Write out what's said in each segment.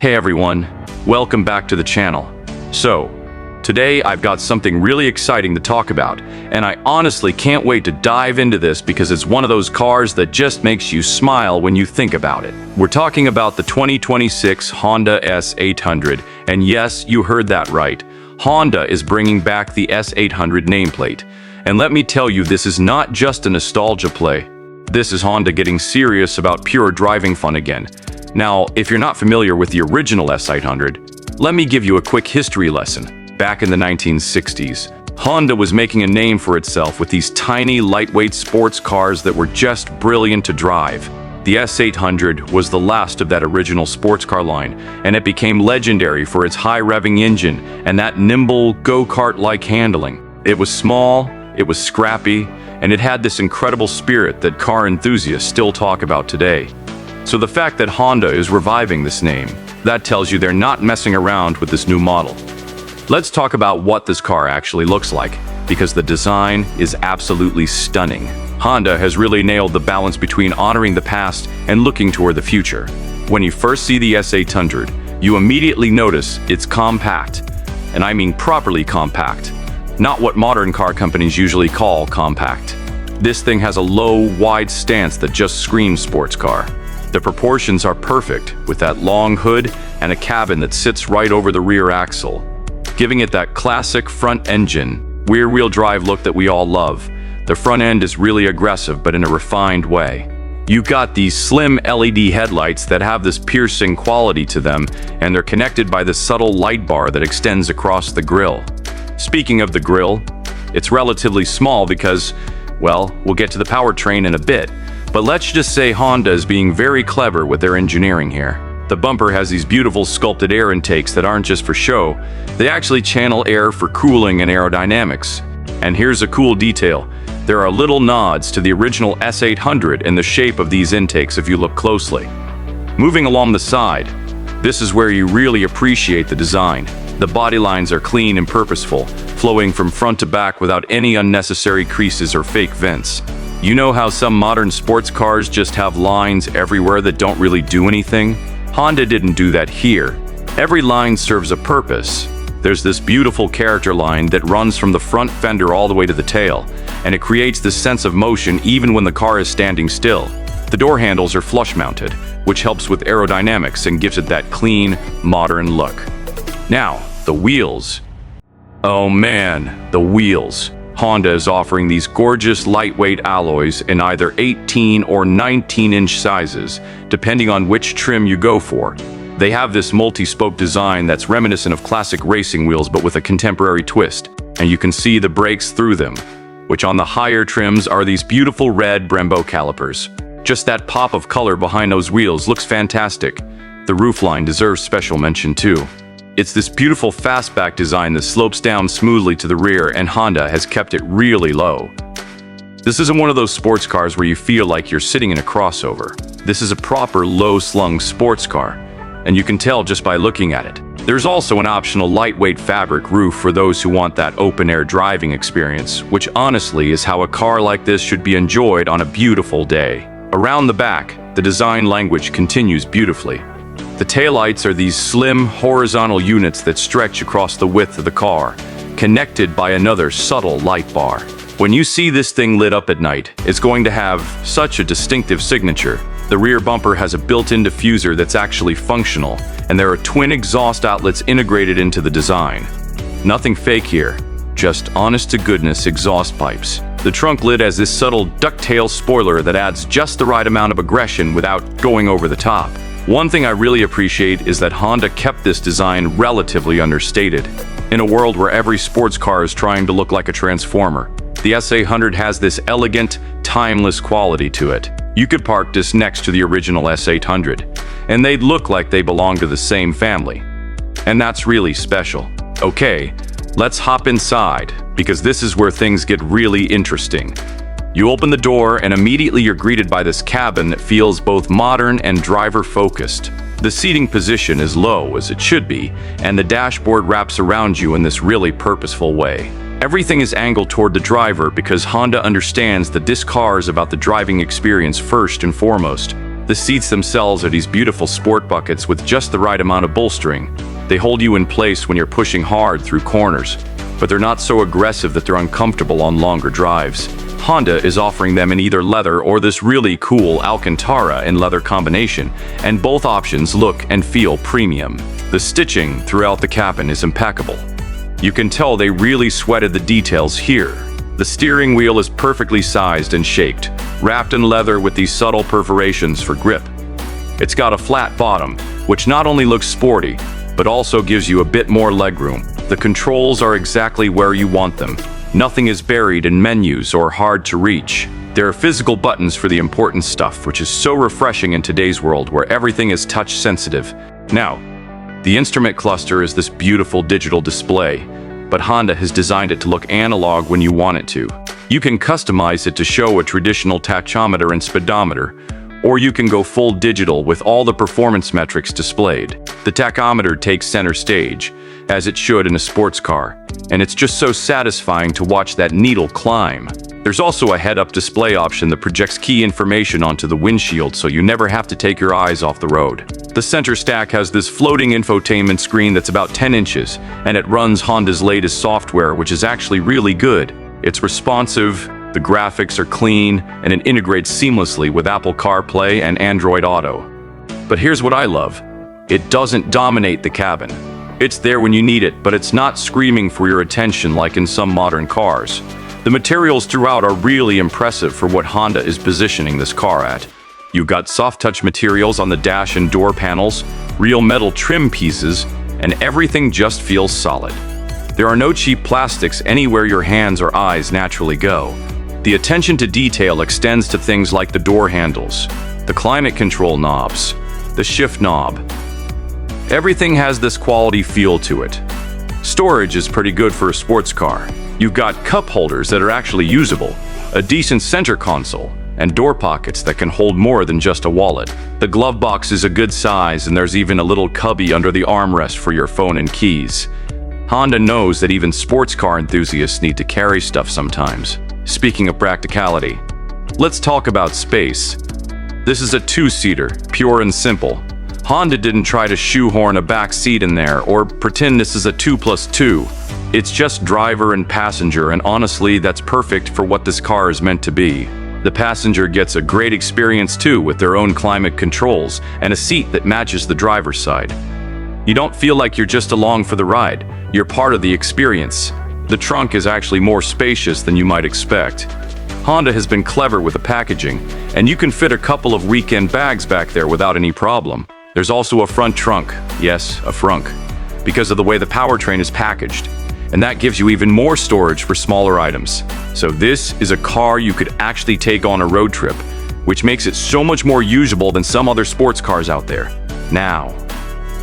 Hey everyone, welcome back to the channel. So, today I've got something really exciting to talk about, and I honestly can't wait to dive into this because it's one of those cars that just makes you smile when you think about it. We're talking about the 2026 Honda S800, and yes, you heard that right. Honda is bringing back the S800 nameplate. And let me tell you, this is not just a nostalgia play. This is Honda getting serious about pure driving fun again. Now, if you're not familiar with the original S800, let me give you a quick history lesson. Back in the 1960s, Honda was making a name for itself with these tiny, lightweight sports cars that were just brilliant to drive. The S800 was the last of that original sports car line, and it became legendary for its high-revving engine and that nimble, go-kart-like handling. It was small, it was scrappy, and it had this incredible spirit that car enthusiasts still talk about today. So the fact that Honda is reviving this name, that tells you they're not messing around with this new model. Let's talk about what this car actually looks like, because the design is absolutely stunning. Honda has really nailed the balance between honoring the past and looking toward the future. When you first see the S800, you immediately notice it's compact, and I mean properly compact, not what modern car companies usually call compact. This thing has a low, wide stance that just screams sports car. The proportions are perfect, with that long hood and a cabin that sits right over the rear axle, giving it that classic front-engine, rear-wheel drive look that we all love. The front end is really aggressive, but in a refined way. You've got these slim LED headlights that have this piercing quality to them, and they're connected by the subtle light bar that extends across the grille. Speaking of the grille, it's relatively small because, well, we'll get to the powertrain in a bit. But let's just say Honda is being very clever with their engineering here. The bumper has these beautiful sculpted air intakes that aren't just for show. They actually channel air for cooling and aerodynamics. And here's a cool detail. There are little nods to the original S800 in the shape of these intakes if you look closely. Moving along the side, this is where you really appreciate the design. The body lines are clean and purposeful, flowing from front to back without any unnecessary creases or fake vents. You know how some modern sports cars just have lines everywhere that don't really do anything? Honda didn't do that here. Every line serves a purpose. There's this beautiful character line that runs from the front fender all the way to the tail, and it creates this sense of motion even when the car is standing still. The door handles are flush mounted, which helps with aerodynamics and gives it that clean, modern look. Now, the wheels. Oh man, the wheels. Honda is offering these gorgeous lightweight alloys in either 18 or 19-inch sizes, depending on which trim you go for. They have this multi-spoke design that's reminiscent of classic racing wheels but with a contemporary twist, and you can see the brakes through them, which on the higher trims are these beautiful red Brembo calipers. Just that pop of color behind those wheels looks fantastic. The roofline deserves special mention too. It's this beautiful fastback design that slopes down smoothly to the rear, and Honda has kept it really low. This isn't one of those sports cars where you feel like you're sitting in a crossover. This is a proper low-slung sports car, and you can tell just by looking at it. There's also an optional lightweight fabric roof for those who want that open-air driving experience, which honestly is how a car like this should be enjoyed on a beautiful day. Around the back, the design language continues beautifully. The taillights are these slim, horizontal units that stretch across the width of the car, connected by another subtle light bar. When you see this thing lit up at night, it's going to have such a distinctive signature. The rear bumper has a built-in diffuser that's actually functional, and there are twin exhaust outlets integrated into the design. Nothing fake here, just honest-to-goodness exhaust pipes. The trunk lid has this subtle ducktail spoiler that adds just the right amount of aggression without going over the top. One thing I really appreciate is that Honda kept this design relatively understated. In a world where every sports car is trying to look like a transformer, the S800 has this elegant, timeless quality to it. You could park this next to the original S800, and they'd look like they belong to the same family. And that's really special. Okay, let's hop inside, because this is where things get really interesting. You open the door and immediately you're greeted by this cabin that feels both modern and driver-focused. The seating position is low, as it should be, and the dashboard wraps around you in this really purposeful way. Everything is angled toward the driver because Honda understands that this car is about the driving experience first and foremost. The seats themselves are these beautiful sport buckets with just the right amount of bolstering. They hold you in place when you're pushing hard through corners, but they're not so aggressive that they're uncomfortable on longer drives. Honda is offering them in either leather or this really cool Alcantara and leather combination, and both options look and feel premium. The stitching throughout the cabin is impeccable. You can tell they really sweated the details here. The steering wheel is perfectly sized and shaped, wrapped in leather with these subtle perforations for grip. It's got a flat bottom, which not only looks sporty, but also gives you a bit more legroom. The controls are exactly where you want them. Nothing is buried in menus or hard to reach. There are physical buttons for the important stuff, which is so refreshing in today's world where everything is touch sensitive. Now, the instrument cluster is this beautiful digital display, but Honda has designed it to look analog when you want it to. You can customize it to show a traditional tachometer and speedometer, or you can go full digital with all the performance metrics displayed. The tachometer takes center stage, as it should in a sports car, and it's just so satisfying to watch that needle climb. There's also a head-up display option that projects key information onto the windshield so you never have to take your eyes off the road. The center stack has this floating infotainment screen that's about 10 inches, and it runs Honda's latest software, which is actually really good. It's responsive, the graphics are clean, and it integrates seamlessly with Apple CarPlay and Android Auto. But here's what I love. It doesn't dominate the cabin. It's there when you need it, but it's not screaming for your attention like in some modern cars. The materials throughout are really impressive for what Honda is positioning this car at. You've got soft-touch materials on the dash and door panels, real metal trim pieces, and everything just feels solid. There are no cheap plastics anywhere your hands or eyes naturally go. The attention to detail extends to things like the door handles, the climate control knobs, the shift knob. Everything has this quality feel to it. Storage is pretty good for a sports car. You've got cup holders that are actually usable, a decent center console, and door pockets that can hold more than just a wallet. The glove box is a good size, and there's even a little cubby under the armrest for your phone and keys. Honda knows that even sports car enthusiasts need to carry stuff sometimes. Speaking of practicality, let's talk about space. This is a two-seater, pure and simple. Honda didn't try to shoehorn a back seat in there or pretend this is a 2+2. It's just driver and passenger, and honestly, that's perfect for what this car is meant to be. The passenger gets a great experience too, with their own climate controls and a seat that matches the driver's side. You don't feel like you're just along for the ride. You're part of the experience. The trunk is actually more spacious than you might expect. Honda has been clever with the packaging, and you can fit a couple of weekend bags back there without any problem. There's also a front trunk, yes, a frunk, because of the way the powertrain is packaged, and that gives you even more storage for smaller items. So this is a car you could actually take on a road trip, which makes it so much more usable than some other sports cars out there. Now,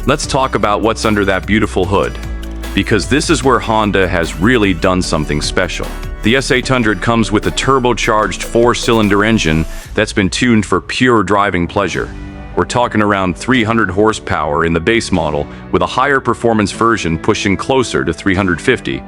let's talk about what's under that beautiful hood, because this is where Honda has really done something special. The S800 comes with a turbocharged 4-cylinder engine that's been tuned for pure driving pleasure. We're talking around 300 horsepower in the base model, with a higher performance version pushing closer to 350.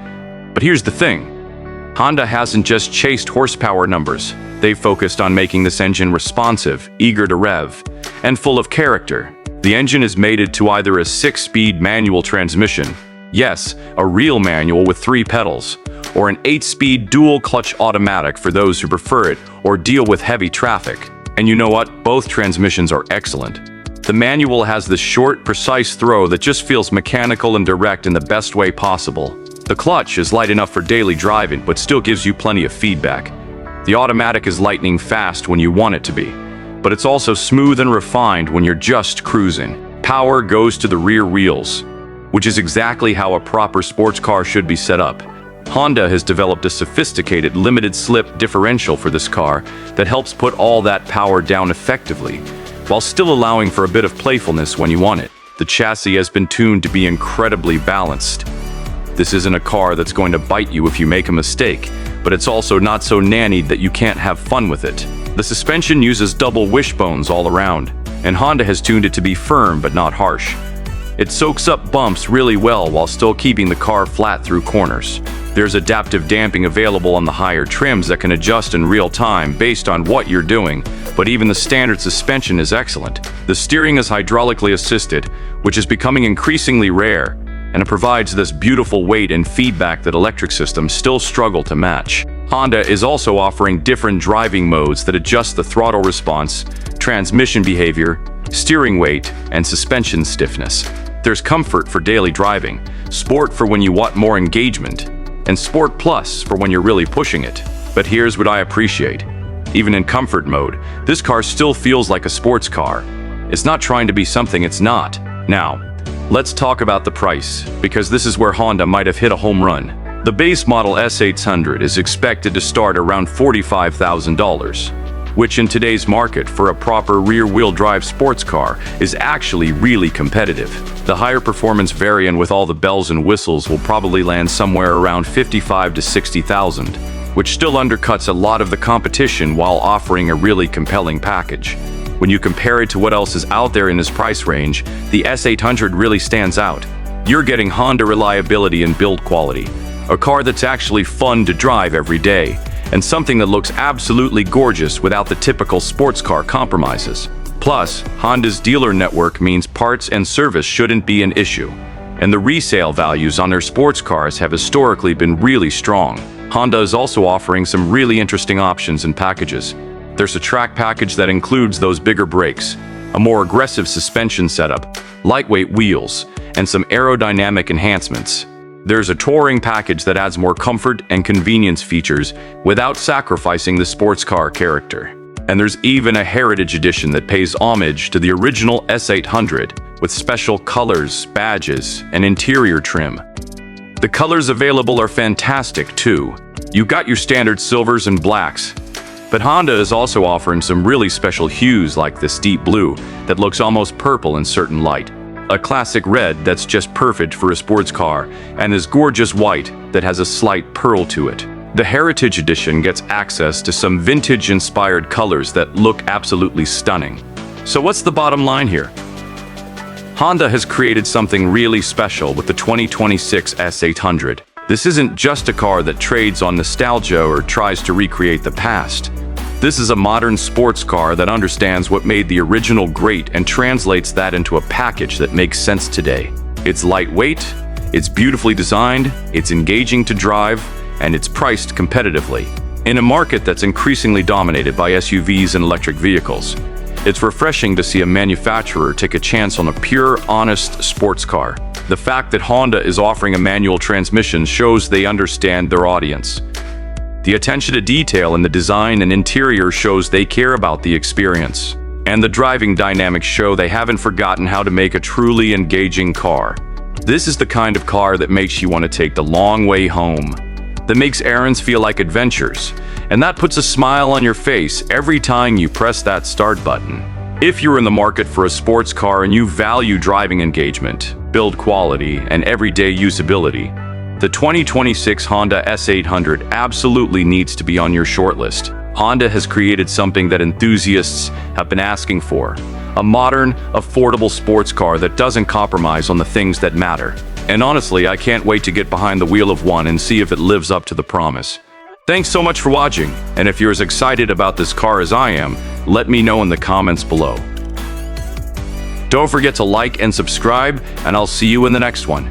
But here's the thing. Honda hasn't just chased horsepower numbers. They've focused on making this engine responsive, eager to rev, and full of character. The engine is mated to either a 6-speed manual transmission, yes, a real manual with 3 pedals, or an 8-speed dual-clutch automatic for those who prefer it or deal with heavy traffic. And you know what? Both transmissions are excellent. The manual has this short, precise throw that just feels mechanical and direct in the best way possible. The clutch is light enough for daily driving, but still gives you plenty of feedback. The automatic is lightning fast when you want it to be, but it's also smooth and refined when you're just cruising. Power goes to the rear wheels, which is exactly how a proper sports car should be set up. Honda has developed a sophisticated limited-slip differential for this car that helps put all that power down effectively, while still allowing for a bit of playfulness when you want it. The chassis has been tuned to be incredibly balanced. This isn't a car that's going to bite you if you make a mistake, but it's also not so nannied that you can't have fun with it. The suspension uses double wishbones all around, and Honda has tuned it to be firm but not harsh. It soaks up bumps really well while still keeping the car flat through corners. There's adaptive damping available on the higher trims that can adjust in real time based on what you're doing, but even the standard suspension is excellent. The steering is hydraulically assisted, which is becoming increasingly rare, and it provides this beautiful weight and feedback that electric systems still struggle to match. Honda is also offering different driving modes that adjust the throttle response, transmission behavior, steering weight, and suspension stiffness. There's comfort for daily driving, sport for when you want more engagement, and Sport Plus for when you're really pushing it. But here's what I appreciate. Even in comfort mode, this car still feels like a sports car. It's not trying to be something it's not. Now, let's talk about the price, because this is where Honda might have hit a home run. The base model S800 is expected to start around $45,000, which in today's market for a proper rear-wheel drive sports car is actually really competitive. The higher performance variant with all the bells and whistles will probably land somewhere around $55,000 to $60,000, which still undercuts a lot of the competition while offering a really compelling package. When you compare it to what else is out there in this price range, the S800 really stands out. You're getting Honda reliability and build quality, a car that's actually fun to drive every day, and something that looks absolutely gorgeous without the typical sports car compromises. Plus, Honda's dealer network means parts and service shouldn't be an issue, and the resale values on their sports cars have historically been really strong. Honda is also offering some really interesting options and packages. There's a track package that includes those bigger brakes, a more aggressive suspension setup, lightweight wheels, and some aerodynamic enhancements. There's a touring package that adds more comfort and convenience features without sacrificing the sports car character. And there's even a heritage edition that pays homage to the original S800 with special colors, badges, and interior trim. The colors available are fantastic too. You've got your standard silvers and blacks, but Honda is also offering some really special hues like this deep blue that looks almost purple in certain light, a classic red that's just perfect for a sports car, and this gorgeous white that has a slight pearl to it. The Heritage Edition gets access to some vintage-inspired colors that look absolutely stunning. So what's the bottom line here? Honda has created something really special with the 2026 S800. This isn't just a car that trades on nostalgia or tries to recreate the past. This is a modern sports car that understands what made the original great and translates that into a package that makes sense today. It's lightweight, it's beautifully designed, it's engaging to drive, and it's priced competitively. In a market that's increasingly dominated by SUVs and electric vehicles, it's refreshing to see a manufacturer take a chance on a pure, honest sports car. The fact that Honda is offering a manual transmission shows they understand their audience. The attention to detail in the design and interior shows they care about the experience. And the driving dynamics show they haven't forgotten how to make a truly engaging car. This is the kind of car that makes you want to take the long way home, that makes errands feel like adventures, and that puts a smile on your face every time you press that start button. If you're in the market for a sports car and you value driving engagement, build quality, and everyday usability, the 2026 Honda S800 absolutely needs to be on your shortlist. Honda has created something that enthusiasts have been asking for, a modern, affordable sports car that doesn't compromise on the things that matter. And honestly, I can't wait to get behind the wheel of one and see if it lives up to the promise. Thanks so much for watching, and if you're as excited about this car as I am, let me know in the comments below. Don't forget to like and subscribe, and I'll see you in the next one.